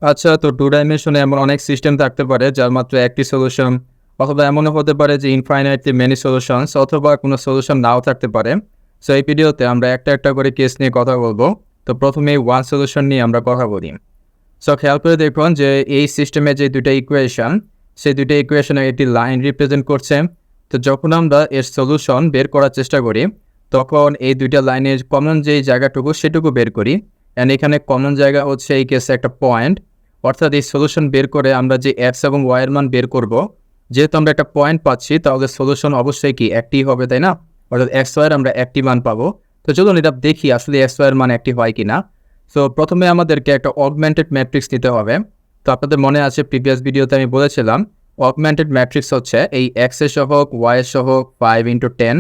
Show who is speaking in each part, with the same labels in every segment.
Speaker 1: আচ্ছা, তো টু ডাইমেনশনে এমন অনেক সিস্টেম থাকতে পারে যার মাত্র একটি সলিউশন, অথবা এমনও হতে পারে যে ইনফাইনাইটলি মেনি সলিউশনস, অথবা কোনো সলিউশন নাও থাকতে পারে। সো এই ভিডিওতে আমরা একটা একটা করে কেস নিয়ে কথা বলবো। তো প্রথমে ওয়ান সলিউশন নিয়ে আমরা কথা বলি। সো খেয়াল করে দেখুন যে এই সিস্টেমে যে দুটো ইকুয়েশন, সেই দুটো ইকুয়েশনে একটি লাইন রিপ্রেজেন্ট করছে। তো যখন আমরা এর সলিউশন বের করার চেষ্টা করি, তখন এই দুইটা লাইনের কমন যেই জায়গাটুকু সেটুকু বের করি। অ্যান্ড এখানে কমন জায়গা হচ্ছে এই কেসে একটা পয়েন্ট। অর্থাৎ এই সলিউশন বের করে আমরা যে এক্স এবং ওয়াই এর মান বের করব, যেহেতু আমরা একটা পয়েন্ট পাচ্ছি, তাহলে সলিউশন অবশ্যই কি একটি হবে, তাই না? অর্থাৎ এক্স ওয়াই এর আমরা একটি মান পাবো। তো চলুন এটা দেখি আসলে এক্স ওয়াই এর মান একটি হয় কিনা। সো প্রথমে আমাদেরকে একটা অগমেন্টেড ম্যাট্রিক্স নিতে হবে। তো আপনাদের মনে আছে প্রিভিয়াস ভিডিওতে আমি বলেছিলাম অগমেন্টেড ম্যাট্রিক্স হচ্ছে এই এক্স এর সহগ, ওয়াই এর সহগ 5 × 10,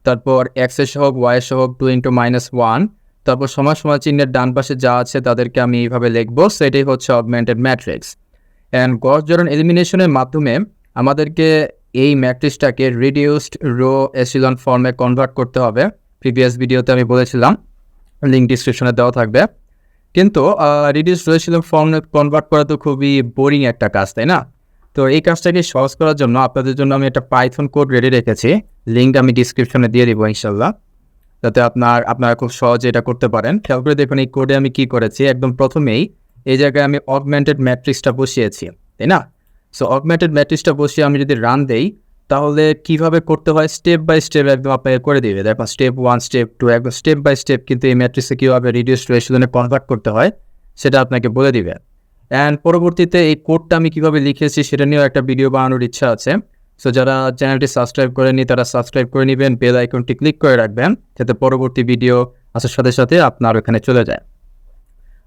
Speaker 1: তারপর এক্স এর সহগ, ওয়াই এর সহগ 2 × -1, তারপর সমান সমান চিহ্নের ডান পাশে যা আছে তাদেরকে আমি এইভাবে লিখবো। সেটাই হচ্ছে augmented matrix. And Gauss Jordan এলিমিনেশনের মাধ্যমে আমাদেরকে এই ম্যাট্রিক্সটাকে রিডিউসড রো এসিলন ফর্মে কনভার্ট করতে হবে। প্রিভিয়াস ভিডিওতে আমি বলেছিলাম, লিঙ্ক ডিসক্রিপশনে দেওয়া থাকবে। কিন্তু রিডিউস রো এসিলন ফর্মে কনভার্ট করা তো খুবই বোরিং একটা কাজ, তাই না? তো এই কাজটাকে সহজ করার জন্য আপনাদের জন্য আমি একটা পাইথন কোড রেডি রেখেছি। লিঙ্ক আমি ডিসক্রিপশনে দিয়ে দিব ইনশাল্লাহ, যাতে আপনারা খুব সহজে এটা করতে পারেন। খেয়াল করে দেখুন এই কোডে আমি কি করেছি। একদম প্রথমেই এই জায়গায় আমি অগমেন্টেড ম্যাট্রিক্সটা বসিয়েছি, তাই না? সো অগমেন্টেড ম্যাট্রিক্সটা বসিয়ে আমি যদি রান দেই, তাহলে কিভাবে করতে হয় স্টেপ বাই স্টেপ একদম আপনাকে করে দিবে। দেখো স্টেপ 1, স্টেপ 2, একদম স্টেপ বাই স্টেপ কিন্তু এই ম্যাট্রিক্সে কীভাবে রিডিউস টু এশিলনে কনভার্ট করতে হয় সেটা আপনাকে বলে দিবে। অ্যান্ড পরবর্তীতে এই কোডটা আমি কীভাবে লিখেছি সেটা নিয়েও একটা ভিডিও বানানোর ইচ্ছা আছে। সো যারা চ্যানেলটি সাবস্ক্রাইব করেনি তারা সাবস্ক্রাইব করে নেবেন, বেল আইকনটি ক্লিক করে রাখবেন, যাতে পরবর্তী ভিডিও আসার সাথে সাথে আপনার ওখানে চলে যায়।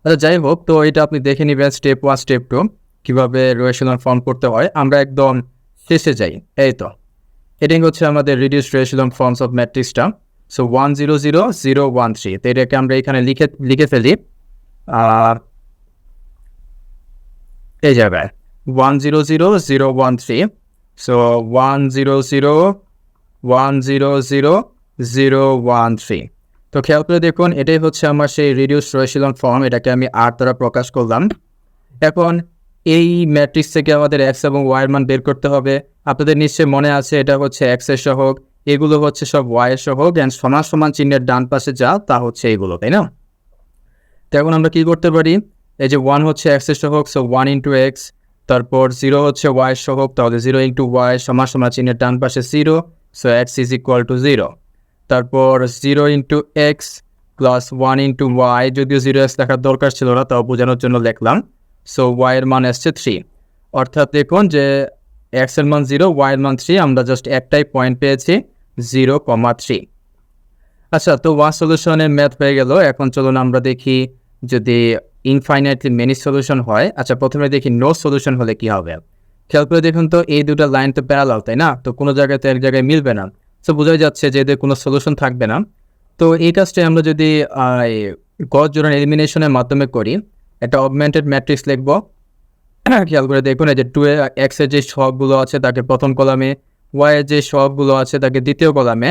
Speaker 1: আচ্ছা যাই হোক, তো এটা আপনি দেখে নেবেন স্টেপ 1, স্টেপ 2 কীভাবে রো এশিলন ফর্ম করতে হয়। আমরা একদম শেষে যাই। এই তো এটাই হচ্ছে আমাদের reduce row echelon forms of ম্যাট্রিক্সটা। সো 1 0 0 0 1 3, তো এটাকে আমরা এখানে লিখে ফেলি। আর এই জায়গায় 1 0 0 0 1 3, সো 1 0 0 1 0 0 0 1 3। তো খেয়াল করে দেখুন এটাই হচ্ছে আমার সেই রিডিউস রো এশিলন ফর্ম। এটাকে আমি আর দ্বারা প্রকাশ করলাম। এখন এই ম্যাট্রিক্স থেকে আমাদের এক্স এবং ওয়াই এর মান বের করতে হবে। আপনাদের নিশ্চয়ই মনে আছে এটা হচ্ছে এক্স এর সহগ, এগুলো হচ্ছে সব ওয়াই এর সহগ, অ্যান্ড সমান সমান চিহ্নের ডান পাশে যা তা হচ্ছে এইগুলো, তাই না? তো এখন আমরা কি করতে পারি, এই যে 1 হচ্ছে এক্স এর সহগ, সো 1 × x, তারপর 0 হচ্ছে ওয়াই এর সহগ, তাহলে 0 × y, সমান সমান চিহ্নের ডান পাশে 0, সো x = 0। তারপর 0 × x প্লাস 1 × y, যদিও 0x লেখার দরকার ছিল না, তাও বোঝানোর জন্য লিখলাম। সো y এর মান আসছে 3। অর্থাৎ দেখুন যে x এর মান 0, y এর মান 3, আমরা জাস্ট একটাই পয়েন্ট পেয়েছি 0, 3। আচ্ছা, তো ওয়ান সলিউশনের ম্যাথ হয়ে গেল। এখন চলুন আমরা দেখি যদি ইনফাইনাইটলি মেনি সলিউশন হয়। আচ্ছা, প্রথমে দেখি নো সলিউশন হলে কি হবে। খেয়াল করে দেখুন তো এই দুটো লাইন তো প্যারালাল, তাই না? তো কোনো জায়গায় তো এক জায়গায় মিলবে না। সো বোঝাই যাচ্ছে যে এদের কোনো সলিউশন থাকবে না। তো এই কাজটা আমরা যদি গস জোড়ান এলিমিনেশনের মাধ্যমে করি, একটা অগমেন্টেড ম্যাট্রিক্স লিখব। খেয়াল করে দেখুন এই যে 2 এক্স এর যে সহগগুলো আছে তাকে প্রথম কলামে, ওয়াই এর যে সহগগুলো আছে তাকে দ্বিতীয় কলামে,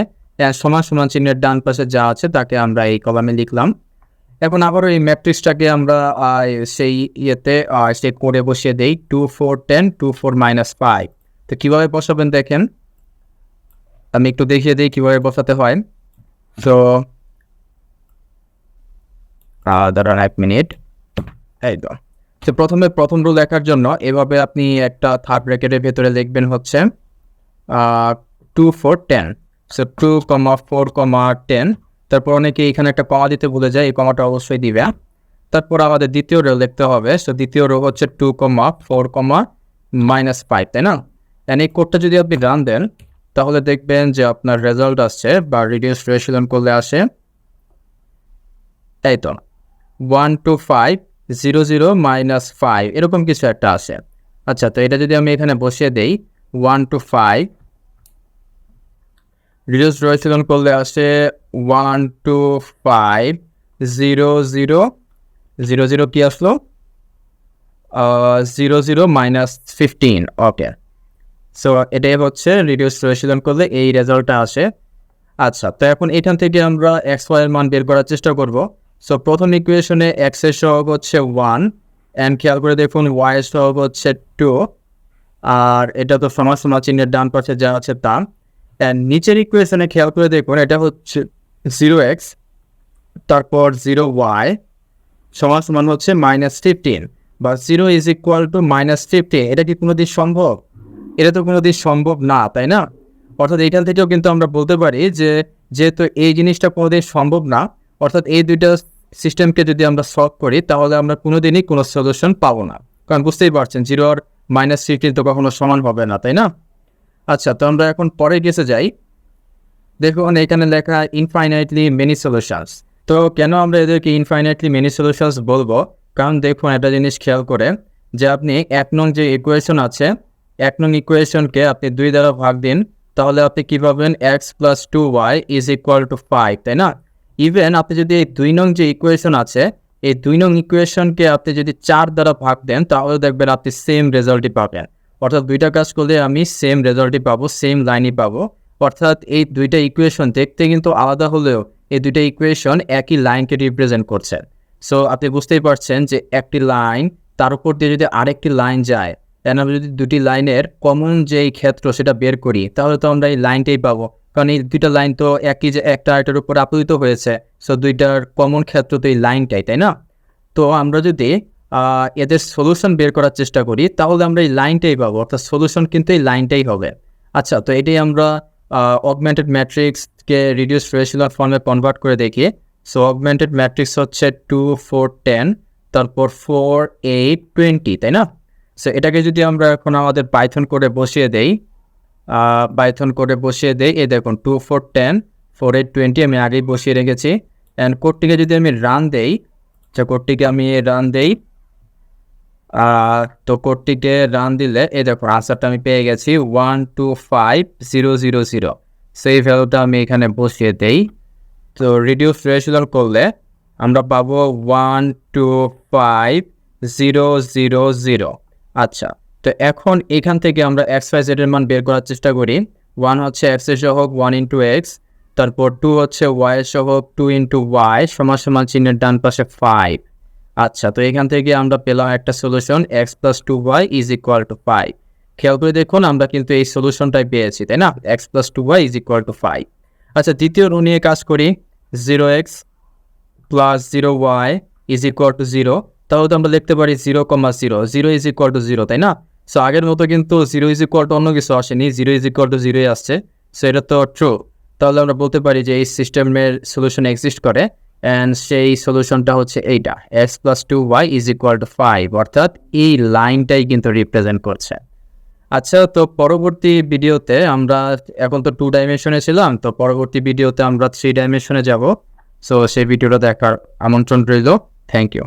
Speaker 1: সমান সমান চিহ্নের ডান পাশে যা আছে তাকে আমরা এই কলামে লিখলাম। এখন আবারও এই ম্যাট্রিক্সটাকে আমরা সেই সেই কোডে বসিয়ে দেই 2 4 10 2 4 -5। তো কীভাবে বসাবেন দেখেন, আমি একটু দেখিয়ে দিই কীভাবে বসাতে হয়। তো দাঁড়ান 1 মিনিট। এই তো প্রথমে প্রথম রো লেখার জন্য এভাবে আপনি একটা থার্ড ব্র্যাকেটের ভেতরে লিখবেন হচ্ছে 2 4 10, সো 2, 4, 10। তারপর অনেকে এখানে একটা কমা দিতে ভুলে যায়, এই কমাটা অবশ্যই দিবে। তারপর আমাদের দ্বিতীয় রো লিখতে হবে। সো দ্বিতীয় রো হচ্ছে 2, 4, -5, তাই না? অ্যান্ড এই কোডটা যদি আপনি রান দেন, তাহলে দেখবেন যে আপনার রেজাল্ট আসছে বা রিডিউস রো এশিলন করলে আসে এই তো 1 2 5 0 0 -5, এরকম কিছু একটা আসে। আচ্ছা, তো এটা যদি আমি এখানে বসিয়ে দেই 1 2 5, রিডিউস রো এশিলন করলে আসে 1 2 5 0 0 0 0, কি আসলো 0 0 -15। ওকে, সো এটাই হচ্ছে রিডিউস রো এশিলন করলে এই রেজাল্টটা আসে। আচ্ছা, তো এখন এখান থেকে আমরা এক্স ওয়াই এর মান বের করার চেষ্টা করব। সো প্রথম ইকুয়েশনে এক্স এর সহগ হচ্ছে 1, অ্যান্ড খেয়াল করে দেখুন ওয়াই এর সহগ হচ্ছে 2, আর এটা তো সমান সমান চিহ্নের ডান পাশে যা আছে তা। অ্যান্ড নিচের ইকুয়েশনে খেয়াল করে দেখুন এটা হচ্ছে 0x, তারপর 0y সমান সমান হচ্ছে -15, বা 0 ইজ ইকুয়াল টু -15। এটা কি কোনোদিন সম্ভব? এটা তো কোনোদিন সম্ভব না, তাই না? অর্থাৎ এইখান থেকেও কিন্তু আমরা বলতে পারি যে যেহেতু এই জিনিসটা কোনোদিন সম্ভব না, অর্থাৎ এই দুইটা সিস্টেমকে যদি আমরা সলভ করি তাহলে আমরা কোনোদিনই কোনো সলিউশন পাবো না, কারণ বুঝতেই পারছেন 0 আর -15 তো কখনো সমান হবে না, তাই না? আচ্ছা, তো আমরা এখন পরে কেসে যাই। দেখুন এখানে লেখা ইনফাইনাইটলি মেনি সলিউশনস। তো কেন আমরা এদেরকে ইনফাইনাইটলি মেনি সলিউশনস বলবো? কারণ দেখুন একটা জিনিস খেয়াল করে যে আপনি 1 নং যে ইকুয়েশন আছে, 1 নং ইকুয়েশনকে আপনি 2 দ্বারা ভাগ দিন, তাহলে আপনি কী পাবেন? x + 2y = 5, তাই না? ইভেন আপনি যদি এই 2 নং যে ইকুয়েশন আছে, এই 2 নং ইকুয়েশনকে আপনি যদি 4 দ্বারা ভাগ দেন তাহলে দেখবেন আপনি সেম রেজাল্টই পাবেন। অর্থাৎ দুইটা কাজ করলে আমি সেম রেজাল্টই পাবো, সেম লাইনই পাবো। অর্থাৎ এই দুইটা ইকুয়েশন দেখতে কিন্তু আলাদা হলেও এই দুইটা ইকুয়েশন একই লাইনকে রিপ্রেজেন্ট করছে। সো আপনি বুঝতেই পারছেন যে একটি লাইন, তার উপর দিয়ে যদি আরেকটি লাইন যায়, তাহলে আমরা যদি দুটি লাইনের কমন যেই ক্ষেত্র সেটা বের করি তাহলে তো আমরা এই লাইনটাই পাবো, কারণ এই দুইটা লাইন তো একই যে একটা আরেকটার উপর আপতিত হয়েছে। সো দুইটার কমন ক্ষেত্র তো এই লাইনটাই, তাই না? তো আমরা যদি এদের সলিউশন বের করার চেষ্টা করি তাহলে আমরা এই লাইনটাই পাবো, অর্থাৎ সলিউশন কিন্তু এই লাইনটাই হবে। আচ্ছা, তো এটাই আমরা অগমেন্টেড ম্যাট্রিক্সকে রিডিউসড রেশিওনাল ফর্মে কনভার্ট করে দেখি। সো অগমেন্টেড ম্যাট্রিক্স হচ্ছে 2 4 10, তারপর 4 8 20, তাই না? সো এটাকে যদি আমরা এখন আমাদের পাইথন করে বসিয়ে দেই, এই দেখুন 2 4 10 4 8 20 আমি আগেই বসিয়ে রেখেছি। অ্যান্ড কোডটিকে যদি আমি রান দেই, তো কোডটিকে রান দিলে এই দেখো আনসারটা আমি পেয়ে গেছি 125000। সেই ভ্যালুটা আমি এখানে বসিয়ে দেই। তো রিডিউস রেশিওনাল করলে আমরা পাবো 125000। আচ্ছা, তো এখন এখান থেকে আমরা XYZ এর মান বের করার চেষ্টা করি। 1 হচ্ছে x এর সহগ 1 × x, তারপর 2 হচ্ছে y এর সহগ 2 × y সমান সমান চিহ্নের ডান পাশে 5। আচ্ছা, তো এখান থেকে আমরা পেলাম একটা সলিউশন x + 2y = 5। খেয়াল করে দেখুন আমরা কিন্তু এই সলিউশনটাই পেয়েছি, তাই না? x + 2y = 5। আচ্ছা, দ্বিতীয় রো নিয়ে কাজ করি। 0x + 0y = 0, তাহলে তো আমরা লিখতে পারি 0, 0 0 = 0, তাই না? সো আগের মতো কিন্তু 0 = অন্য কিছু আসেনি, 0 = 0 আসছে। সো এটা তো ট্রু। তাহলে আমরা বলতে পারি যে এই সিস্টেমের সলিউশন এক্সিস্ট করে, অ্যান্ড সেই সলিউশনটা হচ্ছে এইটা, x + 2y = 5, অর্থাৎ এই লাইনটাই কিন্তু রিপ্রেজেন্ট করছে। আচ্ছা, তো পরবর্তী ভিডিওতে আমরা এখন তো 2 ডাইমেনশনে ছিলাম, তো পরবর্তী ভিডিওতে আমরা 3 ডাইমেনশনে যাব। সো সেই ভিডিওটা দেখার আমন্ত্রণ রইল। Thank you.